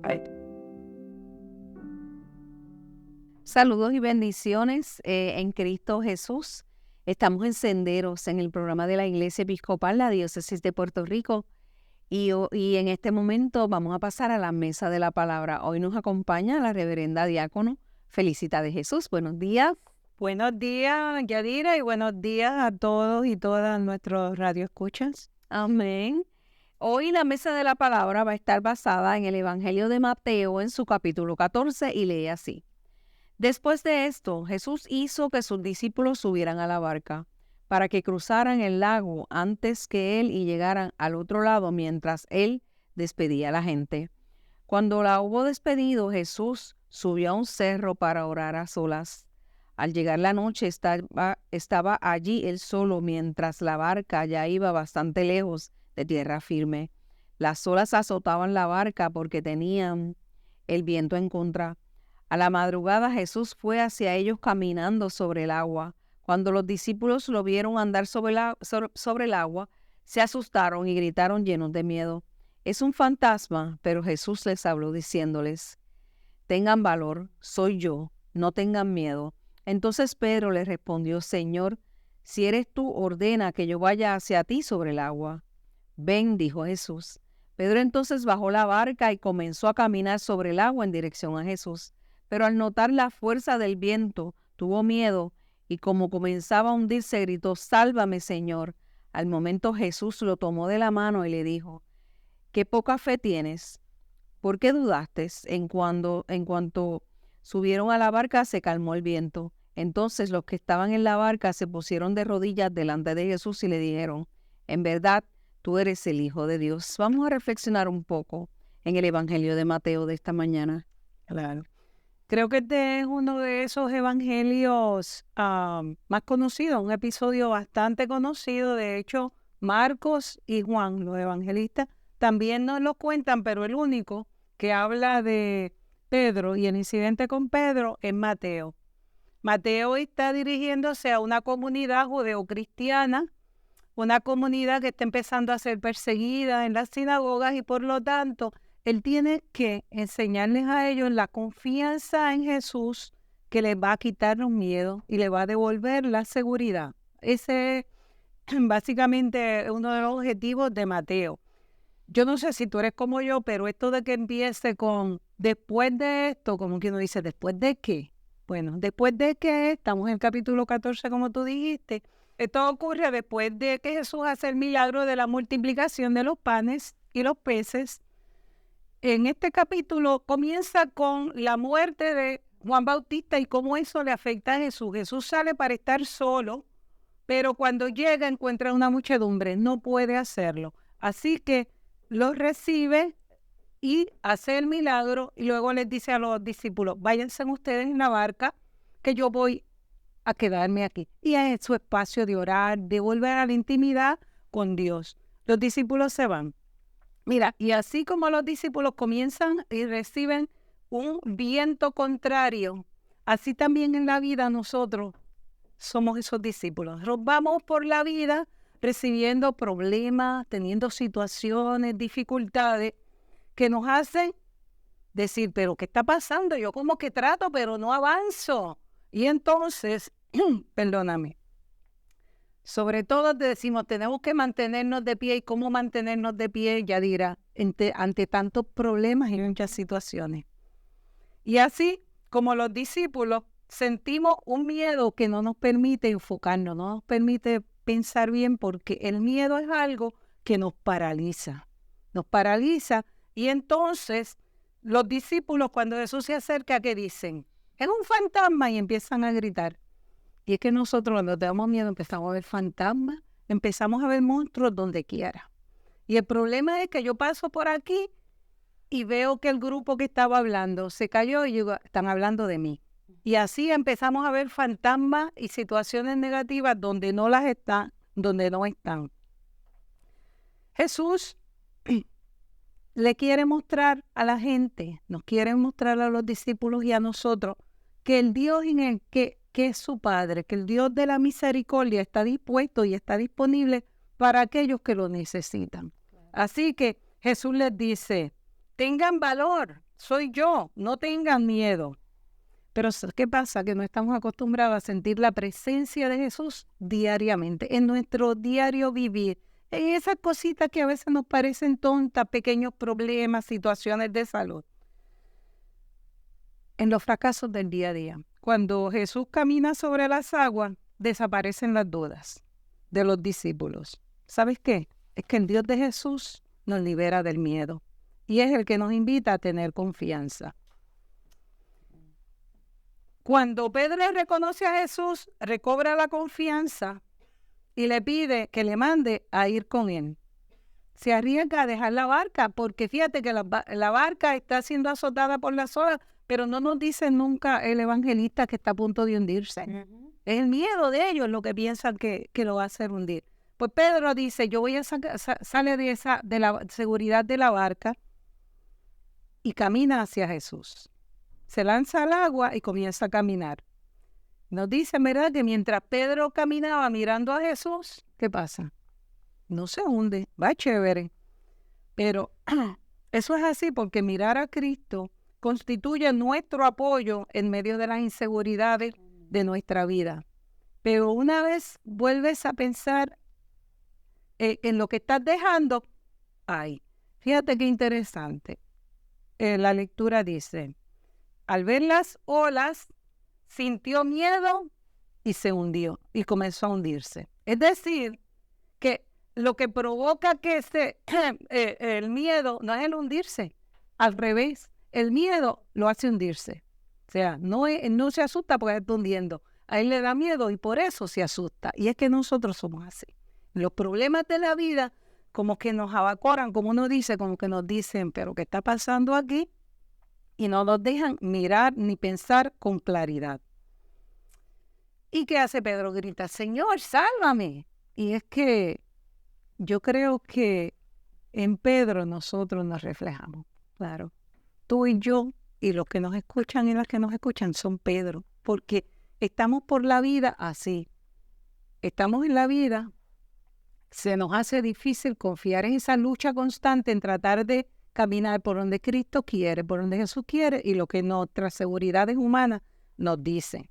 Ay. Saludos y bendiciones en Cristo Jesús. Estamos en Senderos en el programa de la Iglesia Episcopal, la Diócesis de Puerto Rico. Y en este momento vamos a pasar a la mesa de la palabra. Hoy nos acompaña la reverenda diácono Felicita de Jesús. Buenos días. Buenos días, Yadira, y buenos días a todos y todas nuestros radioescuchas. Amén. Hoy la mesa de la palabra va a estar basada en el Evangelio de Mateo en su capítulo 14 y lee así. Después de esto, Jesús hizo que sus discípulos subieran a la barca para que cruzaran el lago antes que él y llegaran al otro lado mientras él despedía a la gente. Cuando la hubo despedido, Jesús subió a un cerro para orar a solas. Al llegar la noche estaba allí él solo mientras la barca ya iba bastante lejos de tierra firme. Las olas azotaban la barca porque tenían el viento en contra. A la madrugada Jesús fue hacia ellos caminando sobre el agua. Cuando los discípulos lo vieron andar sobre el agua, se asustaron y gritaron llenos de miedo. Es un fantasma, pero Jesús les habló diciéndoles, tengan valor, soy yo, no tengan miedo. Entonces Pedro le respondió, Señor, si eres tú, ordena que yo vaya hacia ti sobre el agua. Ven, dijo Jesús. Pedro entonces bajó la barca y comenzó a caminar sobre el agua en dirección a Jesús. Pero al notar la fuerza del viento, tuvo miedo y como comenzaba a hundirse, gritó, sálvame, Señor. Al momento Jesús lo tomó de la mano y le dijo, qué poca fe tienes. ¿Por qué dudaste? En cuanto subieron a la barca, se calmó el viento. Entonces los que estaban en la barca se pusieron de rodillas delante de Jesús y le dijeron, en verdad, tú eres el Hijo de Dios. Vamos a reflexionar un poco en el Evangelio de Mateo de esta mañana. Claro. Creo que este es uno de esos evangelios más conocidos, un episodio bastante conocido. De hecho, Marcos y Juan, los evangelistas, también nos lo cuentan, pero el único que habla de Pedro y el incidente con Pedro es Mateo. Mateo está dirigiéndose a una comunidad judeocristiana, una comunidad que está empezando a ser perseguida en las sinagogas y por lo tanto él tiene que enseñarles a ellos la confianza en Jesús que les va a quitar los miedos y les va a devolver la seguridad. Ese es básicamente uno de los objetivos de Mateo. Yo no sé si tú eres como yo, pero esto de que empiece con después de esto, como que uno dice, ¿después de qué? Bueno, después de que estamos en el capítulo 14, como tú dijiste, esto ocurre después de que Jesús hace el milagro de la multiplicación de los panes y los peces. En este capítulo comienza con la muerte de Juan Bautista y cómo eso le afecta a Jesús. Jesús sale para estar solo, pero cuando llega encuentra una muchedumbre, no puede hacerlo. Así que los recibe y hace el milagro y luego les dice a los discípulos, váyanse ustedes en la barca que yo voy a quedarme aquí. Y es su espacio de orar, de volver a la intimidad con Dios. Los discípulos se van. Mira, y así como los discípulos comienzan y reciben un viento contrario, así también en la vida nosotros somos esos discípulos. Nos vamos por la vida recibiendo problemas, teniendo situaciones, dificultades que nos hacen decir, pero ¿qué está pasando? Yo como que trato, pero no avanzo. Y entonces, perdóname, sobre todo te decimos, tenemos que mantenernos de pie. ¿Y cómo mantenernos de pie, Yadira, ante tantos problemas y muchas situaciones? Y así como los discípulos, sentimos un miedo que no nos permite enfocarnos, no nos permite pensar bien, porque el miedo es algo que nos paraliza. Nos paraliza y entonces los discípulos cuando Jesús se acerca, ¿qué dicen? Es un fantasma y empiezan a gritar. Y es que nosotros cuando tenemos miedo empezamos a ver fantasmas, empezamos a ver monstruos donde quiera. Y el problema es que yo paso por aquí y veo que el grupo que estaba hablando se cayó y digo, están hablando de mí. Y así empezamos a ver fantasmas y situaciones negativas donde no las están, donde no están. Jesús le quiere mostrar a la gente, nos quiere mostrar a los discípulos y a nosotros que el Dios en el que es su Padre, que el Dios de la misericordia está dispuesto y está disponible para aquellos que lo necesitan. Así que Jesús les dice, tengan valor, soy yo, no tengan miedo. Pero ¿qué pasa? Que no estamos acostumbrados a sentir la presencia de Jesús diariamente, en nuestro diario vivir, en esas cositas que a veces nos parecen tontas, pequeños problemas, situaciones de salud, en los fracasos del día a día. Cuando Jesús camina sobre las aguas, desaparecen las dudas de los discípulos. ¿Sabes qué? Es que el Dios de Jesús nos libera del miedo y es el que nos invita a tener confianza. Cuando Pedro reconoce a Jesús, recobra la confianza y le pide que le mande a ir con él. Se arriesga a dejar la barca, porque fíjate que la barca está siendo azotada por las olas, pero no nos dice nunca el evangelista que está a punto de hundirse. Es el miedo de ellos lo que piensan que lo va a hacer hundir. Pues Pedro dice, yo voy a salir de la seguridad de la barca y camina hacia Jesús. Se lanza al agua y comienza a caminar. Nos dice, ¿verdad?, que mientras Pedro caminaba mirando a Jesús, ¿qué pasa? No se hunde, va chévere. Pero eso es así porque mirar a Cristo constituye nuestro apoyo en medio de las inseguridades de nuestra vida. Pero una vez vuelves a pensar en lo que estás dejando, fíjate qué interesante. La lectura dice, al ver las olas, sintió miedo y se hundió y comenzó a hundirse. Es decir, que lo que provoca que el miedo no es el hundirse, al revés, el miedo lo hace hundirse. O sea, no se asusta porque está hundiendo, a él le da miedo y por eso se asusta. Y es que nosotros somos así. Los problemas de la vida como que nos abacoran, como uno dice, como que nos dicen, pero ¿qué está pasando aquí? Y no nos dejan mirar ni pensar con claridad. ¿Y qué hace Pedro? Grita, Señor, sálvame. Y es que yo creo que en Pedro nosotros nos reflejamos. Claro, tú y yo y los que nos escuchan y las que nos escuchan son Pedro, porque estamos por la vida así. Estamos en la vida, se nos hace difícil confiar en esa lucha constante en tratar de caminar por donde Cristo quiere, por donde Jesús quiere y lo que nuestras seguridades humanas nos dicen.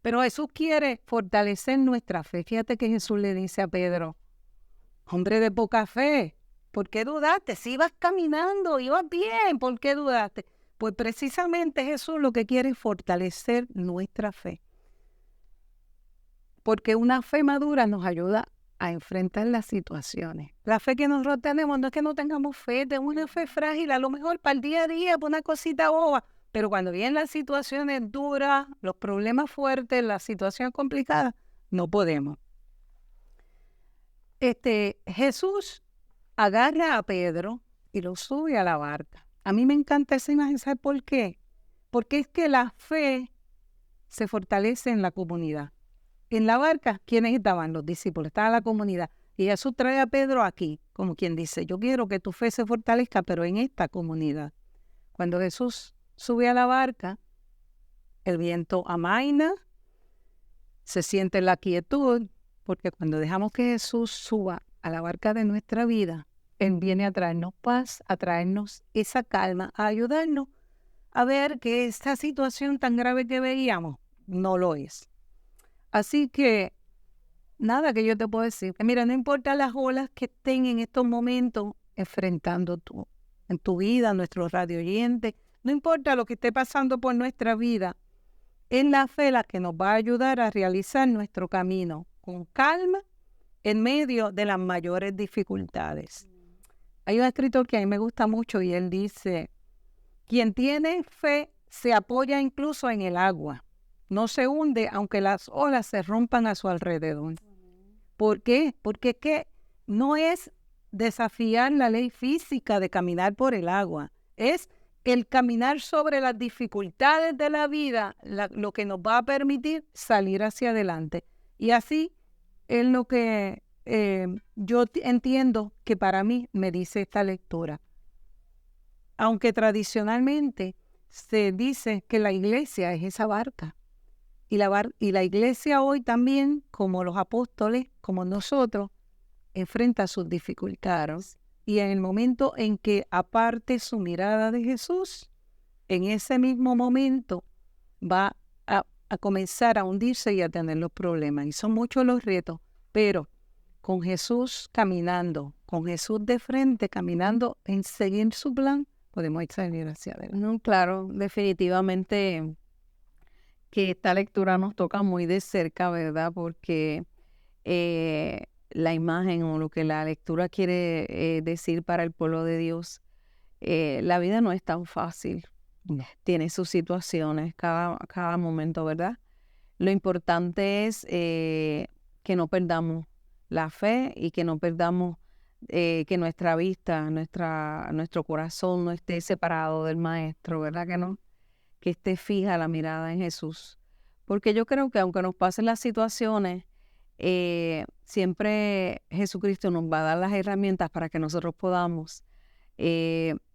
Pero Jesús quiere fortalecer nuestra fe. Fíjate que Jesús le dice a Pedro, hombre de poca fe, ¿por qué dudaste? Si ibas caminando, ibas bien, ¿por qué dudaste? Pues precisamente Jesús lo que quiere es fortalecer nuestra fe. Porque una fe madura nos ayuda a enfrentar las situaciones. La fe que nosotros tenemos no es que no tengamos fe, tenemos una fe frágil, a lo mejor para el día a día, para una cosita boba, pero cuando vienen las situaciones duras, los problemas fuertes, las situaciones complicadas, no podemos. Jesús agarra a Pedro y lo sube a la barca. A mí me encanta esa imagen, ¿sabes por qué? Porque es que la fe se fortalece en la comunidad. En la barca, ¿quiénes estaban? Los discípulos, estaba la comunidad. Y Jesús trae a Pedro aquí, como quien dice, yo quiero que tu fe se fortalezca, pero en esta comunidad. Cuando Jesús sube a la barca, el viento amaina, se siente la quietud, porque cuando dejamos que Jesús suba a la barca de nuestra vida, Él viene a traernos paz, a traernos esa calma, a ayudarnos a ver que esta situación tan grave que veíamos no lo es. Así que, nada que yo te puedo decir. Mira, no importa las olas que estén en estos momentos enfrentando tú, en tu vida, nuestros radio oyentes, no importa lo que esté pasando por nuestra vida, es la fe la que nos va a ayudar a realizar nuestro camino con calma en medio de las mayores dificultades. Hay un escritor que a mí me gusta mucho y él dice, quien tiene fe se apoya incluso en el agua. No se hunde aunque las olas se rompan a su alrededor. ¿Por qué? Porque es que no es desafiar la ley física de caminar por el agua. Es el caminar sobre las dificultades de la vida lo que nos va a permitir salir hacia adelante. Y así es lo que yo entiendo que para mí me dice esta lectura. Aunque tradicionalmente se dice que la iglesia es esa barca. Y la iglesia hoy también, como los apóstoles, como nosotros, enfrenta sus dificultades. y en el momento en que aparte su mirada de Jesús, en ese mismo momento va a comenzar a hundirse y a tener los problemas. Y son muchos los retos, pero con Jesús caminando, con Jesús de frente, caminando en seguir su plan, podemos seguir hacia adelante. No, claro, definitivamente que esta lectura nos toca muy de cerca, ¿verdad? Porque la imagen o lo que la lectura quiere decir para el pueblo de Dios, la vida no es tan fácil. No. Tiene sus situaciones cada momento, ¿verdad? Lo importante es que no perdamos la fe y que no perdamos que nuestra vista, nuestro corazón no esté separado del Maestro, ¿verdad que no? Que esté fija la mirada en Jesús. Porque yo creo que aunque nos pasen las situaciones, siempre Jesucristo nos va a dar las herramientas para que nosotros podamos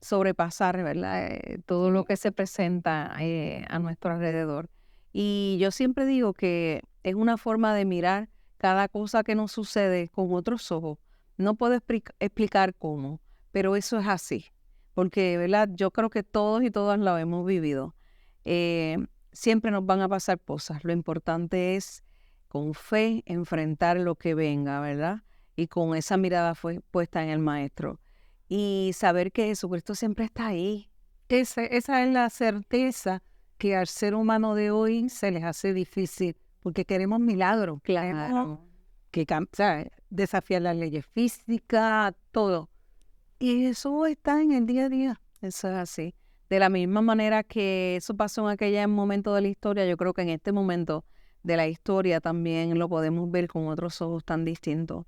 sobrepasar, ¿verdad? Todo lo que se presenta a nuestro alrededor. Y yo siempre digo que es una forma de mirar cada cosa que nos sucede con otros ojos. No puedo explicar cómo, pero eso es así. Porque, ¿verdad? Yo creo que todos y todas lo hemos vivido. Siempre nos van a pasar cosas. Lo importante es, con fe, enfrentar lo que venga, ¿verdad? Y con esa mirada puesta en el Maestro. Y saber que Jesucristo siempre está ahí. Esa es la certeza que al ser humano de hoy se les hace difícil, porque queremos milagros, queremos que desafiar las leyes físicas, todo. Y eso está en el día a día. Eso es así. De la misma manera que eso pasó en aquel momento de la historia, yo creo que en este momento de la historia también lo podemos ver con otros ojos tan distintos.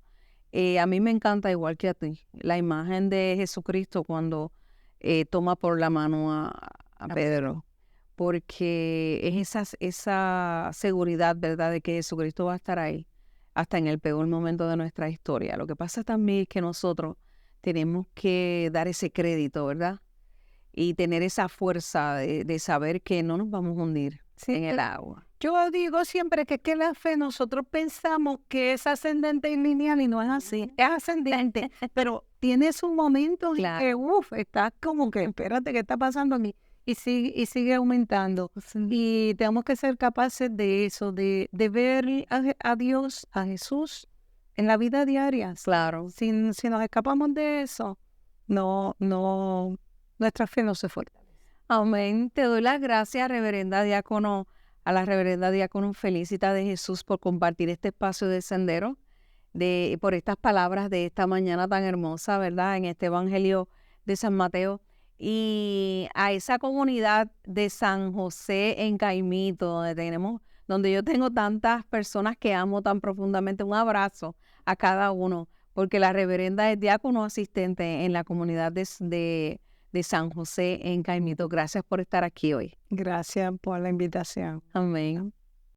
A mí me encanta, igual que a ti, la imagen de Jesucristo cuando toma por la mano a Pedro, porque es esa seguridad, ¿verdad?, de que Jesucristo va a estar ahí hasta en el peor momento de nuestra historia. Lo que pasa también es que nosotros tenemos que dar ese crédito, ¿verdad? Y tener esa fuerza de saber que no nos vamos a hundir en el agua. Yo digo siempre que la fe nosotros pensamos que es ascendente y lineal y no es así, es ascendente, pero tiene su momento en que, estás como que, espérate, ¿qué está pasando aquí? Y sigue aumentando. Sí. Y tenemos que ser capaces de eso, de ver a Dios, a Jesús en la vida diaria. Claro. Si nos escapamos de eso, nuestra fe no se fortalece. Amén. Te doy las gracias, reverenda diácono, a la reverenda diácono Felicita de Jesús por compartir este espacio de Sendero, por estas palabras de esta mañana tan hermosa, ¿verdad? En este Evangelio de San Mateo. Y a esa comunidad de San José en Caimito, donde yo tengo tantas personas que amo tan profundamente, un abrazo a cada uno, porque la reverenda es diácono asistente en la comunidad de San José en Caimito. Gracias por estar aquí hoy. Gracias por la invitación. Amén.